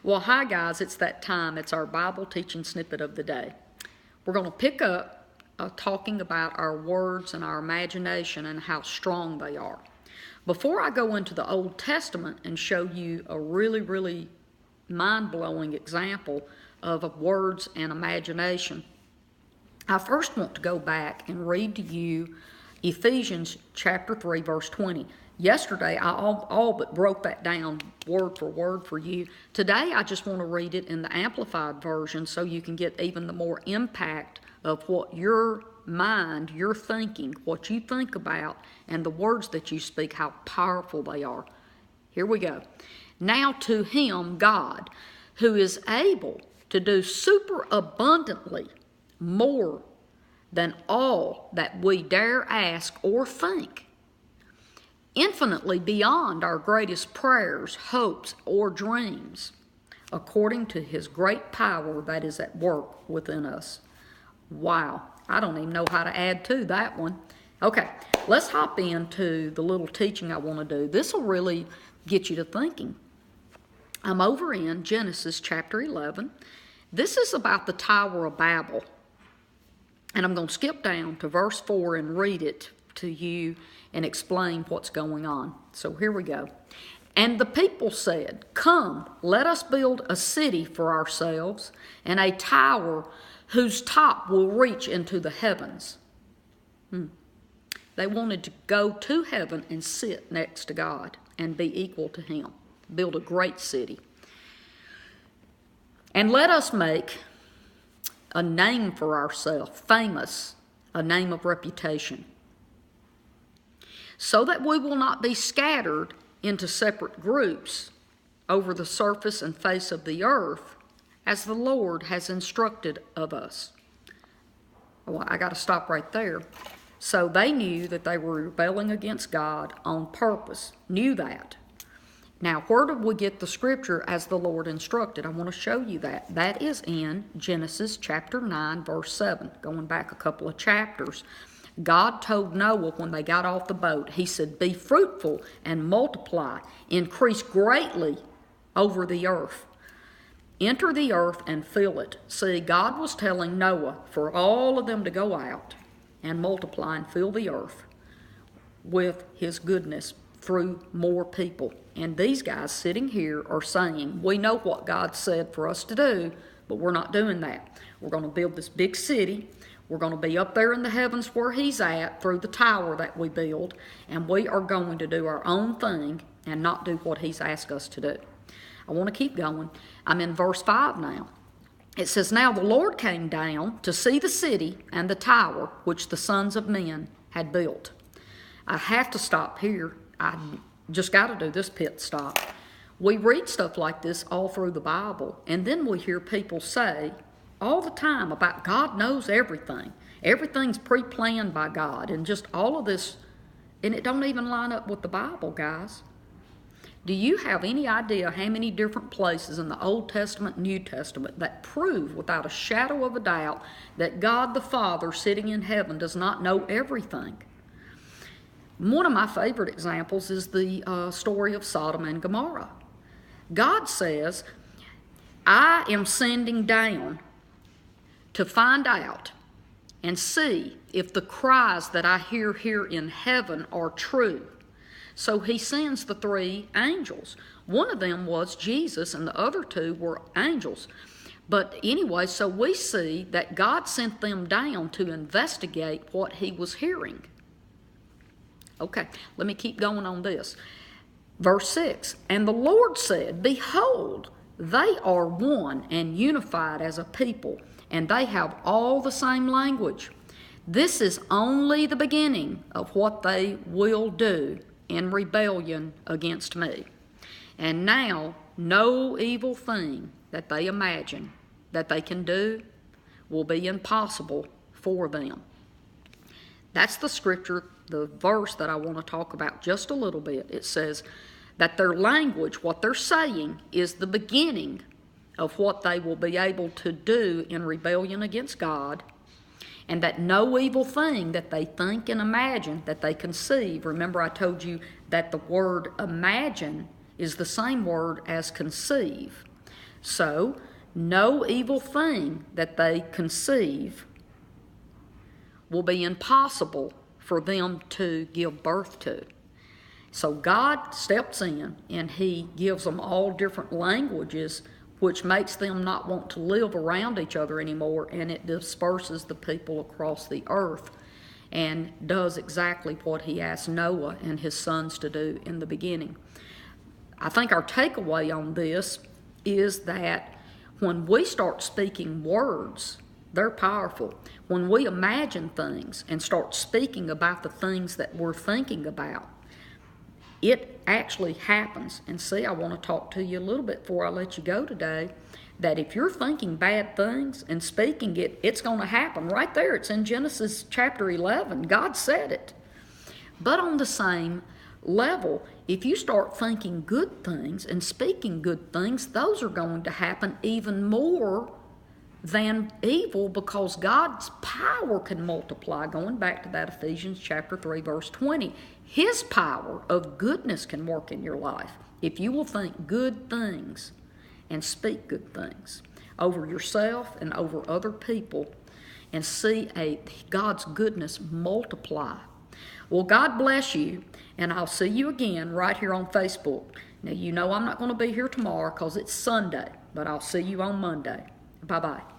Well, hi guys, it's that time. It's our Bible teaching snippet of the day. We're going to pick up talking about our words and our imagination and how strong they are. Before I go into the Old Testament and show you a really mind-blowing example of words and imagination, I first want to go back and read to you Ephesians chapter 3, verse 20. Yesterday, I all but broke that down word for word for you. Today, I just want to read it in the Amplified version so you can get even the more impact of what your mind, your thinking, what you think about, and the words that you speak, how powerful they are. Here we go. Now to him, God, who is able to do superabundantly more than all that we dare ask or think, infinitely beyond our greatest prayers, hopes, or dreams, according to his great power that is at work within us. Wow, I don't even know how to add to that one. Okay, let's hop into the little teaching I want to do. This will really get you to thinking. I'm over in Genesis chapter 11. This is about the Tower of Babel. And I'm going to skip down to verse 4 and read it to you and explain what's going on. So here we go. And the people said, "Come, let us build a city for ourselves, and a tower whose top will reach into the heavens." They wanted to go to heaven and sit next to God and be equal to him. Build a great city. "And let us make a name for ourselves, famous, a name of reputation, so that we will not be scattered into separate groups over the surface and face of the earth, as the Lord has instructed of us." Well, I got to stop right there. So they knew that they were rebelling against God on purpose, knew that. Now, where did we get the scripture as the Lord instructed? I want to show you that. That is in Genesis chapter 9, verse 7, going back a couple of chapters. God told Noah when they got off the boat, he said, "Be fruitful and multiply, increase greatly over the earth. Enter the earth and fill it." See, God was telling Noah for all of them to go out and multiply and fill the earth with his goodness through more people. And these guys sitting here are saying, we know what God said for us to do, but we're not doing that. We're going to build this big city. We're going to be up there in the heavens where he's at through the tower that we build, and we are going to do our own thing and not do what he's asked us to do. I want to keep going. I'm in verse 5 now. It says, "Now the Lord came down to see the city and the tower which the sons of men had built." I have to stop here. I just got to do this pit stop. We read stuff like this all through the Bible, and then we hear people say all the time about God knows everything. Everything's pre-planned by God, and just all of this, and it don't even line up with the Bible, guys. Do you have any idea how many different places in the Old Testament and New Testament that prove without a shadow of a doubt that God the Father sitting in heaven does not know everything? One of my favorite examples is the story of Sodom and Gomorrah. God says, "I am sending down to find out and see if the cries that I hear here in heaven are true." So he sends the 3 angels. One of them was Jesus, and the other 2 were angels. But anyway, so we see that God sent them down to investigate what he was hearing. Okay, let me keep going on this. Verse 6, "And the Lord said, Behold, they are one and unified as a people, and they have all the same language. This is only the beginning of what they will do in rebellion against me. And now no evil thing that they imagine that they can do will be impossible for them." That's the scripture, the verse that I want to talk about just a little bit. It says that their language, what they're saying, is the beginning of what they will be able to do in rebellion against God, and that no evil thing that they think and imagine, that they conceive. Remember, I told you that the word imagine is the same word as conceive. So, no evil thing that they conceive will be impossible for them to give birth to. So God steps in and he gives them all different languages, which makes them not want to live around each other anymore, and it disperses the people across the earth and does exactly what he asked Noah and his sons to do in the beginning. I think our takeaway on this is that when we start speaking words, they're powerful. When we imagine things and start speaking about the things that we're thinking about, it actually happens. And see, I want to talk to you a little bit before I let you go today, that if you're thinking bad things and speaking it, it's going to happen. Right there, it's in Genesis chapter 11. God said it. But on the same level, if you start thinking good things and speaking good things, those are going to happen even more than evil, because God's power can multiply. Going back to that Ephesians chapter 3 verse 20, his power of goodness can work in your life if you will think good things and speak good things over yourself and over other people, and see God's goodness multiply. Well, God bless you, and I'll see you again right here on Facebook. Now, you know I'm not going to be here tomorrow because it's Sunday, but I'll see you on Monday. Bye-bye.